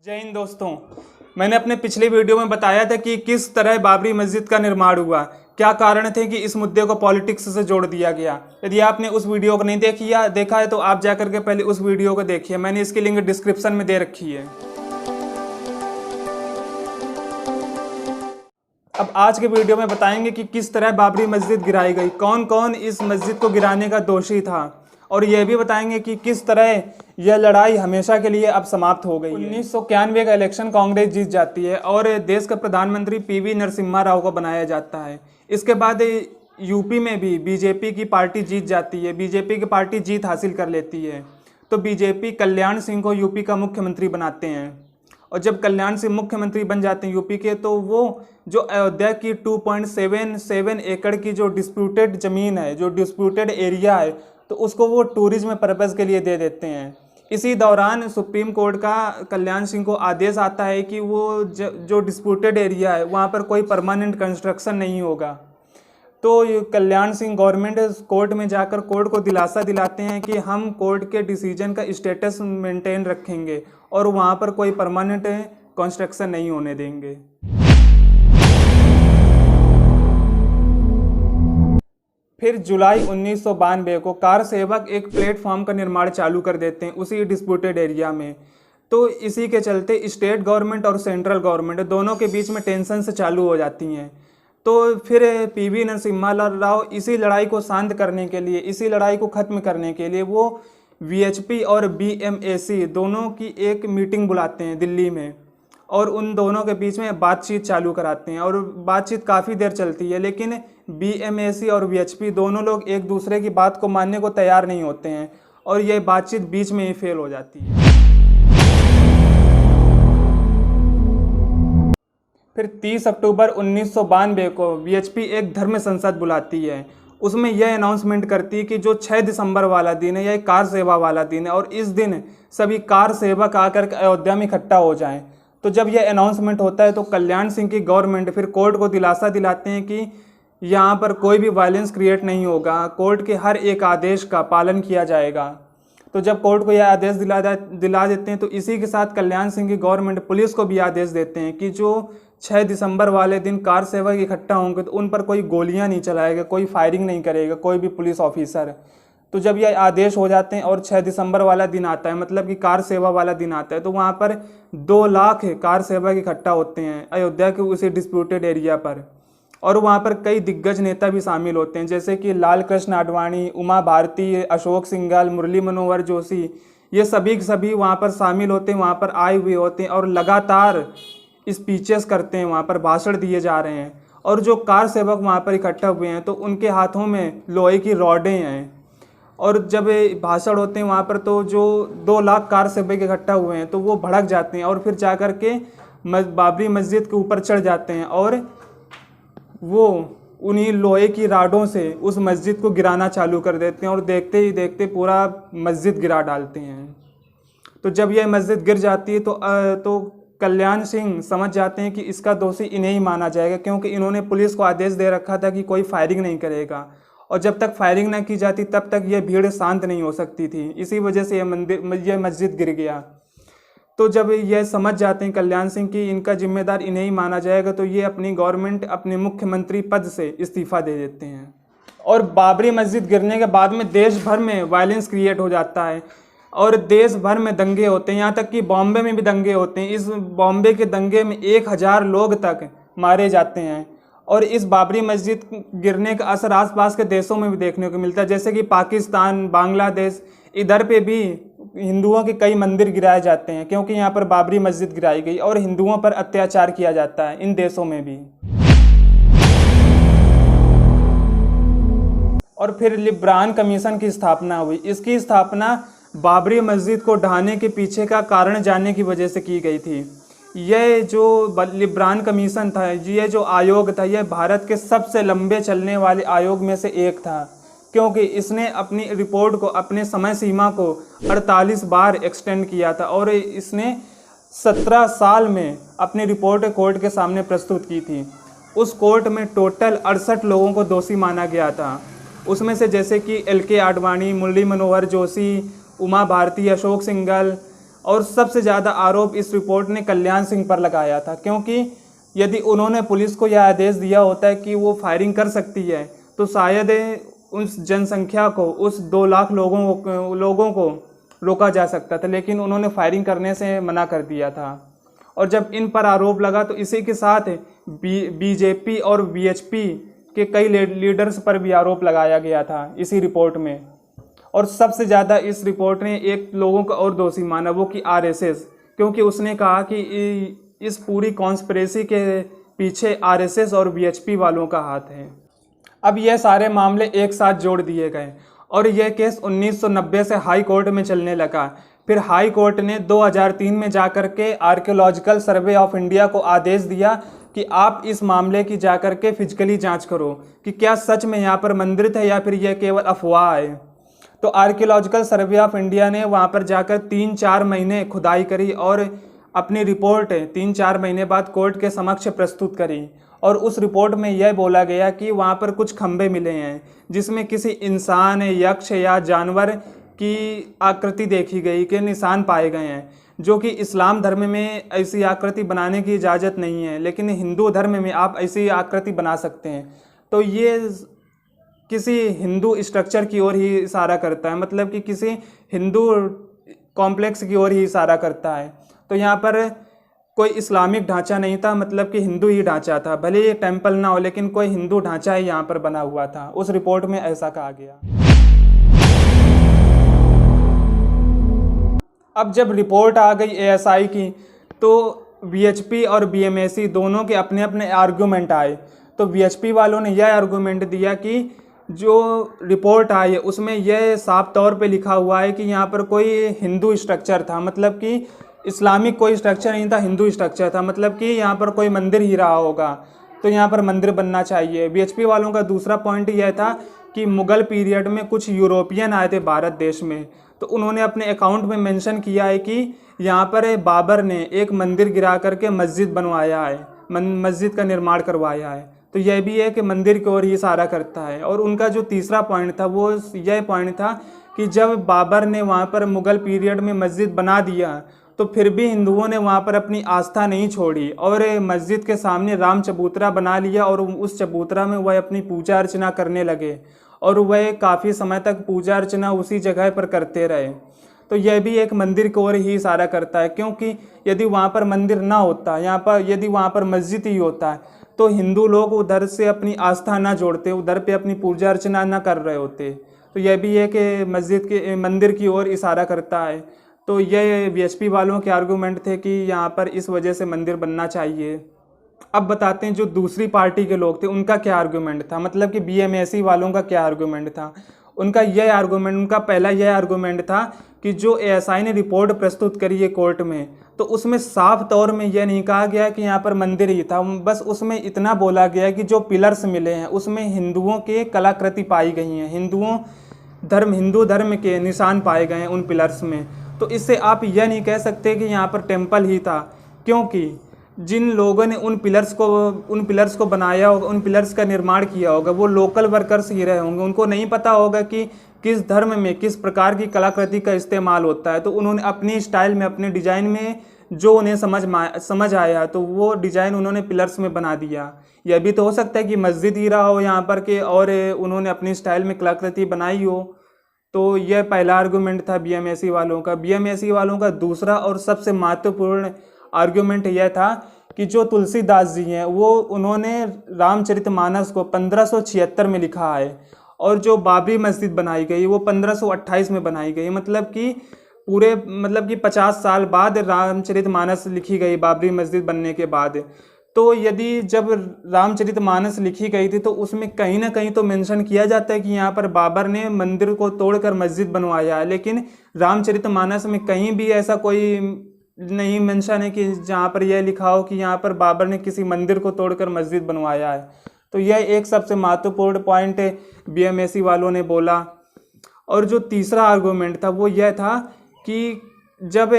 जय हिंद दोस्तों। मैंने अपने पिछले वीडियो में बताया था कि किस तरह बाबरी मस्जिद का निर्माण हुआ, क्या कारण थे कि इस मुद्दे को पॉलिटिक्स से जोड़ दिया गया। यदि आपने उस वीडियो को नहीं देखा है तो आप जाकर के पहले उस वीडियो को देखिए, मैंने इसकी लिंक डिस्क्रिप्शन में दे रखी है। अब आज के वीडियो में बताएंगे कि किस तरह बाबरी मस्जिद गिराई गई, कौन कौन इस मस्जिद को गिराने का दोषी था, और यह भी बताएंगे कि किस तरह यह लड़ाई हमेशा के लिए अब समाप्त हो गई। 1991 का इलेक्शन कांग्रेस जीत जाती है और देश का प्रधानमंत्री पीवी नरसिम्हा राव को बनाया जाता है। इसके बाद यूपी में भी बीजेपी की पार्टी जीत जाती है, बीजेपी की पार्टी जीत हासिल कर लेती है। तो बीजेपी कल्याण सिंह को यूपी का मुख्यमंत्री बनाते हैं, और जब कल्याण सिंह मुख्यमंत्री बन जाते हैं यूपी के, तो वो जो अयोध्या की 2.77 एकड़ की जो डिस्प्यूटेड ज़मीन है, जो डिस्प्यूटेड एरिया है, तो उसको वो टूरिज्म पर्पज़ के लिए दे देते हैं। इसी दौरान सुप्रीम कोर्ट का कल्याण सिंह को आदेश आता है कि वो जो डिस्प्यूटेड एरिया है वहाँ पर कोई परमानेंट कंस्ट्रक्शन नहीं होगा। तो कल्याण सिंह गवर्नमेंट कोर्ट में जाकर कोर्ट को दिलासा दिलाते हैं कि हम कोर्ट के डिसीजन का स्टेटस मेंटेन रखेंगे और वहाँ पर कोई परमानेंट कंस्ट्रक्शन नहीं होने देंगे। फिर जुलाई 1992 को कार सेवक एक प्लेटफॉर्म का निर्माण चालू कर देते हैं उसी डिस्प्यूटेड एरिया में। तो इसी के चलते स्टेट गवर्नमेंट और सेंट्रल गवर्नमेंट दोनों के बीच में टेंशन से चालू हो जाती हैं। तो फिर पीवी नरसिम्हा राव इसी लड़ाई को शांत करने के लिए, इसी लड़ाई को ख़त्म करने के लिए वो वीएचपी और बीएमएसी दोनों की एक मीटिंग बुलाते हैं दिल्ली में, और उन दोनों के बीच में बातचीत चालू कराते हैं। और बातचीत काफ़ी देर चलती है, लेकिन बीएमएसी और वीएचपी दोनों लोग एक दूसरे की बात को मानने को तैयार नहीं होते हैं, और यह बातचीत बीच में ही फेल हो जाती है। फिर 30 अक्टूबर 1992 को वीएचपी एक धर्म संसद बुलाती है। उसमें यह अनाउंसमेंट करती है कि जो 6 दिसंबर वाला दिन है यह कार सेवा वाला दिन है, और इस दिन सभी कार सेवक आकर अयोध्या में इकट्ठा हो जाएं। तो जब यह अनाउंसमेंट होता है तो कल्याण सिंह की गवर्नमेंट फिर कोर्ट को दिलासा दिलाते हैं कि यहाँ पर कोई भी वायलेंस क्रिएट नहीं होगा, कोर्ट के हर एक आदेश का पालन किया जाएगा। तो जब कोर्ट को यह आदेश दिला देते हैं तो इसी के साथ कल्याण सिंह की गवर्नमेंट पुलिस को भी आदेश देते हैं कि जो 6 दिसंबर वाले दिन कार सेवक इकट्ठा होंगे तो उन पर कोई गोलियां नहीं चलाएगा, कोई फायरिंग नहीं करेगा कोई भी पुलिस ऑफिसर। तो जब यह आदेश हो जाते हैं और 6 दिसंबर वाला दिन आता है, मतलब कि कार सेवा वाला दिन आता है, तो वहाँ पर 2 लाख कार सेवक इकट्ठा होते हैं अयोध्या के उसी डिस्प्यूटेड एरिया पर। और वहाँ पर कई दिग्गज नेता भी शामिल होते हैं, जैसे कि लाल कृष्ण आडवाणी, उमा भारती, अशोक सिंघल, मुरली मनोहर जोशी, ये सभी के सभी वहाँ पर शामिल होते हैं, वहाँ पर आए हुए होते हैं और लगातार स्पीचेस करते हैं, वहाँ पर भाषण दिए जा रहे हैं। और जो कार सेवक वहाँ पर इकट्ठा हुए हैं तो उनके हाथों में लोहे की रॉडें हैं, और जब भाषण होते हैं वहाँ पर तो जो 2 लाख कार सेवक इकट्ठा हुए हैं तो वो भड़क जाते हैं और फिर जाकर के बाबरी मस्जिद के ऊपर चढ़ जाते हैं और वो उन्हीं लोहे की राडों से उस मस्जिद को गिराना चालू कर देते हैं, और देखते ही देखते पूरा मस्जिद गिरा डालते हैं। तो जब यह मस्जिद गिर जाती है तो कल्याण सिंह समझ जाते हैं कि इसका दोषी इन्हें ही माना जाएगा, क्योंकि इन्होंने पुलिस को आदेश दे रखा था कि कोई फायरिंग नहीं करेगा, और जब तक फायरिंग न की जाती तब तक यह भीड़ शांत नहीं हो सकती थी। इसी वजह से यह मस्जिद गिर गया। तो जब यह समझ जाते हैं कल्याण सिंह की इनका जिम्मेदार इन्हें ही माना जाएगा, तो ये अपनी गवर्नमेंट अपने मुख्यमंत्री पद से इस्तीफा दे देते हैं। और बाबरी मस्जिद गिरने के बाद में देश भर में वायलेंस क्रिएट हो जाता है और देश भर में दंगे होते हैं, यहाँ तक कि बॉम्बे में भी दंगे होते हैं। इस बॉम्बे के दंगे में 1000 लोग तक मारे जाते हैं, और इस बाबरी मस्जिद गिरने का असर आसपास के देशों में भी देखने को मिलता है, जैसे कि पाकिस्तान, बांग्लादेश, इधर पे भी हिंदुओं के कई मंदिर गिराए जाते हैं, क्योंकि यहाँ पर बाबरी मस्जिद गिराई गई और हिंदुओं पर अत्याचार किया जाता है इन देशों में भी। और फिर लिब्रान कमीशन की स्थापना हुई। इसकी स्थापना बाबरी मस्जिद को ढहाने के पीछे का कारण जानने की वजह से की गई थी। यह जो लिब्रान कमीशन था, यह जो आयोग था, यह भारत के सबसे लंबे चलने वाले आयोग में से एक था, क्योंकि इसने अपनी रिपोर्ट को, अपने समय सीमा को 48 बार एक्सटेंड किया था, और इसने 17 साल में अपनी रिपोर्ट कोर्ट के सामने प्रस्तुत की थी। उस कोर्ट में टोटल 68 लोगों को दोषी माना गया था। उसमें से जैसे कि LK आडवाणी, मुरली मनोहर जोशी, उमा भारती, अशोक सिंघल, और सबसे ज़्यादा आरोप इस रिपोर्ट ने कल्याण सिंह पर लगाया था, क्योंकि यदि उन्होंने पुलिस को यह आदेश दिया होता है कि वो फायरिंग कर सकती है तो शायद उस जनसंख्या को, उस 2 लाख लोगों को रोका जा सकता था, लेकिन उन्होंने फायरिंग करने से मना कर दिया था। और जब इन पर आरोप लगा तो इसी के साथ बीजेपी और वीएचपी के कई लीडर्स पर भी आरोप लगाया गया था इसी रिपोर्ट में। और सबसे ज़्यादा इस रिपोर्ट ने एक लोगों को और दोषी माना, वो कि आरएसएस, क्योंकि उसने कहा कि इस पूरी कॉन्स्पिरेसी के पीछे आरएसएस और वीएचपी वालों का हाथ है। अब यह सारे मामले एक साथ जोड़ दिए गए और यह केस 1990 से हाई कोर्ट में चलने लगा। फिर हाई कोर्ट ने 2003 में जाकर के आर्कियोलॉजिकल सर्वे ऑफ इंडिया को आदेश दिया कि आप इस मामले की जाकर के फिजिकली जांच करो कि क्या सच में यहाँ पर मंदिर है या फिर यह केवल अफवाह है। तो आर्कियोलॉजिकल सर्वे ऑफ इंडिया ने वहाँ पर जाकर 3-4 महीने खुदाई करी और अपनी रिपोर्ट 3-4 महीने बाद कोर्ट के समक्ष प्रस्तुत करी। और उस रिपोर्ट में यह बोला गया कि वहाँ पर कुछ खंभे मिले हैं जिसमें किसी इंसान, यक्ष या जानवर की आकृति देखी गई, के निशान पाए गए हैं, जो कि इस्लाम धर्म में ऐसी आकृति बनाने की इजाज़त नहीं है, लेकिन हिंदू धर्म में आप ऐसी आकृति बना सकते हैं। तो ये किसी हिंदू स्ट्रक्चर की ओर ही इशारा करता है, मतलब कि किसी हिंदू कॉम्प्लेक्स की ओर ही इशारा करता है। तो यहाँ पर कोई इस्लामिक ढांचा नहीं था, मतलब कि हिंदू ही ढांचा था, भले ये टेम्पल ना हो लेकिन कोई हिंदू ढांचा ही यहाँ पर बना हुआ था। उस रिपोर्ट में ऐसा कहा गया। अब जब रिपोर्ट आ गई एएसआई की तो वीएचपी और बीएमएसी दोनों के अपने अपने आर्गूमेंट आए। तो वीएचपी वालों ने यह आर्गूमेंट दिया कि जो रिपोर्ट आई है उसमें यह साफ तौर पे लिखा हुआ है कि यहाँ पर कोई हिंदू स्ट्रक्चर था, मतलब कि इस्लामिक कोई स्ट्रक्चर नहीं था, हिंदू स्ट्रक्चर था, मतलब कि यहाँ पर कोई मंदिर ही रहा होगा, तो यहाँ पर मंदिर बनना चाहिए। वीएचपी वालों का दूसरा पॉइंट यह था कि मुग़ल पीरियड में कुछ यूरोपियन आए थे भारत देश में, तो उन्होंने अपने अकाउंट में मेंशन किया है कि यहाँ पर बाबर ने एक मंदिर गिरा करके मस्जिद बनवाया है, मस्जिद का निर्माण करवाया है। तो यह भी है कि मंदिर की ओर ही इशारा करता है। और उनका जो तीसरा पॉइंट था वो यह पॉइंट था कि जब बाबर ने वहाँ पर मुग़ल पीरियड में मस्जिद बना दिया तो फिर भी हिंदुओं ने वहाँ पर अपनी आस्था नहीं छोड़ी और मस्जिद के सामने राम चबूतरा बना लिया और उस चबूतरा में वह अपनी पूजा अर्चना करने लगे और वह काफ़ी समय तक पूजा अर्चना उसी जगह पर करते रहे। तो यह भी एक मंदिर की ओर ही इशारा करता है, क्योंकि यदि वहाँ पर मंदिर ना होता, यहाँ पर यदि वहाँ पर मस्जिद ही होता है तो हिंदू लोग उधर से अपनी आस्था ना जोड़ते, उधर पे अपनी पूजा अर्चना ना कर रहे होते। तो यह भी है कि मस्जिद के मंदिर की ओर इशारा करता है। तो ये वीएचपी वालों के आर्गूमेंट थे कि यहाँ पर इस वजह से मंदिर बनना चाहिए। अब बताते हैं जो दूसरी पार्टी के लोग थे उनका क्या आर्गूमेंट था, मतलब कि बीएमएसी वालों का क्या आर्गूमेंट था। उनका पहला यह आर्गूमेंट था कि जो एएसआई ने रिपोर्ट प्रस्तुत करी है कोर्ट में, तो उसमें साफ तौर में यह नहीं कहा गया कि यहाँ पर मंदिर ही था, बस उसमें इतना बोला गया कि जो पिलर्स मिले हैं उसमें हिंदुओं के कलाकृति पाई गई हैं, हिंदू धर्म के निशान पाए गए हैं उन पिलर्स में। तो इससे आप यह नहीं कह सकते कि यहाँ पर टेम्पल ही था, क्योंकि जिन लोगों ने उन पिलर्स को बनाया होगा, उन पिलर्स का निर्माण किया होगा, वो लोकल वर्कर्स ही रहे होंगे। उनको नहीं पता होगा कि किस धर्म में किस प्रकार की कलाकृति का इस्तेमाल होता है। तो उन्होंने अपनी स्टाइल में, अपने डिज़ाइन में जो उन्हें समझ आया तो वो डिज़ाइन उन्होंने पिलर्स में बना दिया। यह भी तो हो सकता है कि मस्जिद ही रहा हो यहाँ पर के और उन्होंने अपनी स्टाइल में कलाकृति बनाई हो। तो यह पहला आर्गूमेंट था बीएमएसी वालों का। बीएमएसी वालों का दूसरा और सबसे महत्वपूर्ण आर्गूमेंट यह था कि जो तुलसीदास जी हैं उन्होंने रामचरितमानस को 1576 में लिखा है और जो बाबरी मस्जिद बनाई गई वो 1528 में बनाई गई, मतलब कि 50 साल बाद रामचरितमानस लिखी गई बाबरी मस्जिद बनने के बाद। तो यदि जब रामचरितमानस लिखी गई थी तो उसमें कहीं ना कहीं तो मेंशन किया जाता है कि यहाँ पर बाबर ने मंदिर को तोड़कर मस्जिद बनवाया है, लेकिन रामचरितमानस में कहीं भी ऐसा कोई नहीं मेंशन है कि जहाँ पर यह लिखा हो कि यहाँ पर बाबर ने किसी मंदिर को तोड़कर मस्जिद बनवाया है। तो यह एक सबसे महत्वपूर्ण पॉइंट बीएमएसी वालों ने बोला। और जो तीसरा आर्गूमेंट था वो यह था कि जब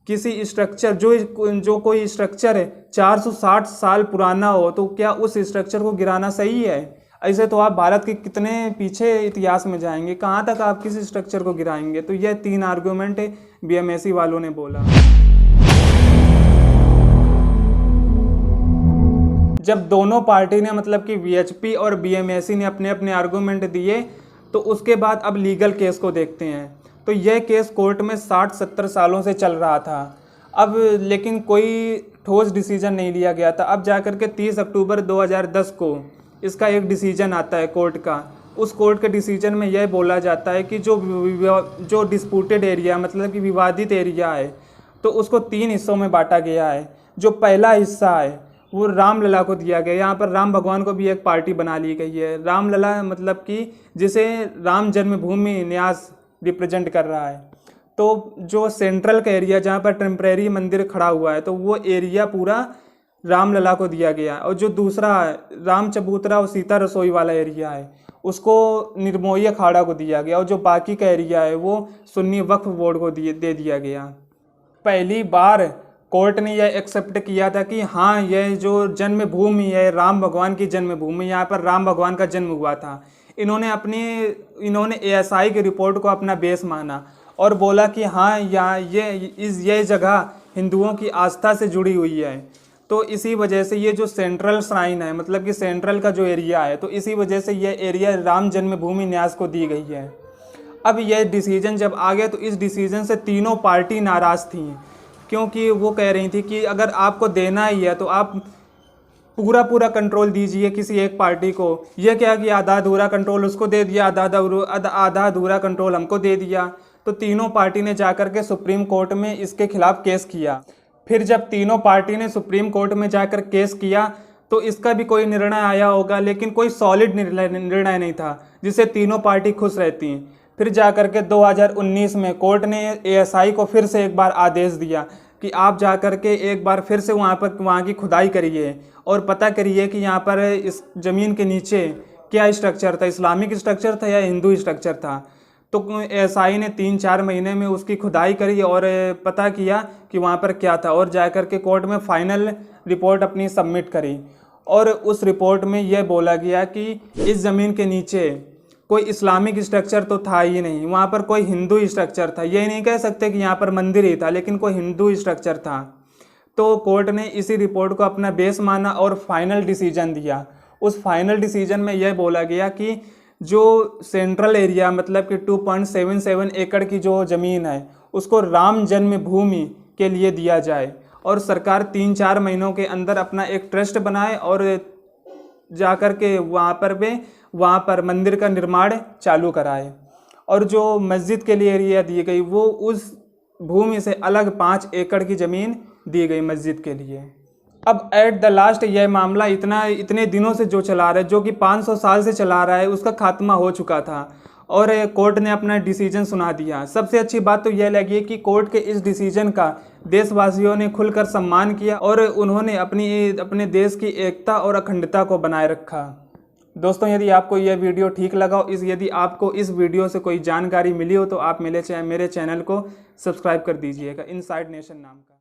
किसी स्ट्रक्चर जो कोई स्ट्रक्चर 460 साल पुराना हो तो क्या उस स्ट्रक्चर को गिराना सही है। ऐसे तो आप भारत के कितने पीछे इतिहास में जाएंगे, कहाँ तक आप किसी स्ट्रक्चर को गिराएंगे। तो यह 3 आर्गूमेंट बीएमएससी वालों ने बोला। जब दोनों पार्टी ने मतलब कि वीएचपी और बीएमएससी ने अपने अपने आर्गूमेंट दिए, तो उसके बाद अब लीगल केस को देखते हैं। तो यह केस कोर्ट में 60-70 सालों से चल रहा था। अब लेकिन कोई ठोस डिसीजन नहीं लिया गया था। अब जाकर के 30 अक्टूबर 2010 को इसका एक डिसीजन आता है कोर्ट का। उस कोर्ट के डिसीजन में यह बोला जाता है कि जो डिस्प्यूटेड एरिया मतलब कि विवादित एरिया है, तो उसको 3 हिस्सों में बांटा गया है। जो पहला हिस्सा है वो रामलला को दिया गया। यहाँ पर राम भगवान को भी एक पार्टी बना ली गई है। रामलला मतलब कि जिसे राम जन्मभूमि न्यास रिप्रेजेंट कर रहा है। तो जो सेंट्रल का एरिया जहाँ पर टेम्परेरी मंदिर खड़ा हुआ है, तो वो एरिया पूरा रामलला को दिया गया। और जो दूसरा राम चबूतरा और सीता रसोई वाला एरिया है, उसको निर्मोही अखाड़ा को दिया गया। और जो बाकी का एरिया है वो सुन्नी वक्फ बोर्ड को दे दिया गया। पहली बार कोर्ट ने यह एक्सेप्ट किया था कि हाँ, यह जो जन्मभूमि है राम भगवान की जन्मभूमि, यहाँ पर राम भगवान का जन्म हुआ था। इन्होंने एएसआई की रिपोर्ट को अपना बेस माना और बोला कि हाँ, यहाँ ये जगह हिंदुओं की आस्था से जुड़ी हुई है। तो इसी वजह से ये जो सेंट्रल श्राइन है मतलब कि सेंट्रल का जो एरिया है, तो इसी वजह से यह एरिया राम जन्मभूमि न्यास को दी गई है। अब यह डिसीजन जब आ गया, तो इस डिसीजन से तीनों पार्टी नाराज़ थी, क्योंकि वो कह रही थी कि अगर आपको देना ही है तो आप पूरा कंट्रोल दीजिए किसी एक पार्टी को। यह क्या कि आधा अधूरा कंट्रोल उसको दे दिया, आधा अधूरा कंट्रोल हमको दे दिया। तो तीनों पार्टी ने जाकर के सुप्रीम कोर्ट में इसके खिलाफ केस किया। फिर जब तीनों पार्टी ने सुप्रीम कोर्ट में जाकर केस किया, तो इसका भी कोई निर्णय आया होगा, लेकिन कोई सॉलिड निर्णय नहीं था जिससे तीनों पार्टी खुश रहती। फिर जाकर के 2019 में कोर्ट ने एएसआई को फिर से एक बार आदेश दिया कि आप जाकर के एक बार फिर से वहाँ की खुदाई करिए और पता करिए कि यहाँ पर इस ज़मीन के नीचे क्या स्ट्रक्चर था, इस्लामिक स्ट्रक्चर था या हिंदू स्ट्रक्चर था। तो एएसआई ने 3-4 महीने में उसकी खुदाई करी और पता किया कि वहाँ पर क्या था, और जाकर के कोर्ट में फाइनल रिपोर्ट अपनी सबमिट करी। और उस रिपोर्ट में यह बोला गया कि इस ज़मीन के नीचे कोई इस्लामिक स्ट्रक्चर तो था ही नहीं, वहाँ पर कोई हिंदू स्ट्रक्चर था। ये नहीं कह सकते कि यहाँ पर मंदिर ही था, लेकिन कोई हिंदू स्ट्रक्चर था। तो कोर्ट ने इसी रिपोर्ट को अपना बेस माना और फाइनल डिसीजन दिया। उस फाइनल डिसीजन में यह बोला गया कि जो सेंट्रल एरिया मतलब कि 2.77 एकड़ की जो ज़मीन है, उसको राम जन्मभूमि के लिए दिया जाए और सरकार 3-4 महीनों के अंदर अपना एक ट्रस्ट बनाए और जाकर के वहाँ पर मंदिर का निर्माण चालू कराए। और जो मस्जिद के लिए एरिया दी गई, वो उस भूमि से अलग 5 एकड़ की ज़मीन दी गई मस्जिद के लिए। अब एट द लास्ट यह मामला इतने दिनों से जो चला रहा है, जो कि 500 साल से चला रहा है, उसका खात्मा हो चुका था और कोर्ट ने अपना डिसीजन सुना दिया। सबसे अच्छी बात तो यह लगी कि कोर्ट के इस डिसीजन का देशवासियों ने खुलकर सम्मान किया और उन्होंने अपने देश की एकता और अखंडता को बनाए रखा। दोस्तों, यदि आपको यह वीडियो ठीक लगा हो, यदि आपको इस वीडियो से कोई जानकारी मिली हो, तो आप मेरे चैनल को सब्सक्राइब कर दीजिएगा, इनसाइड नेशन नाम का।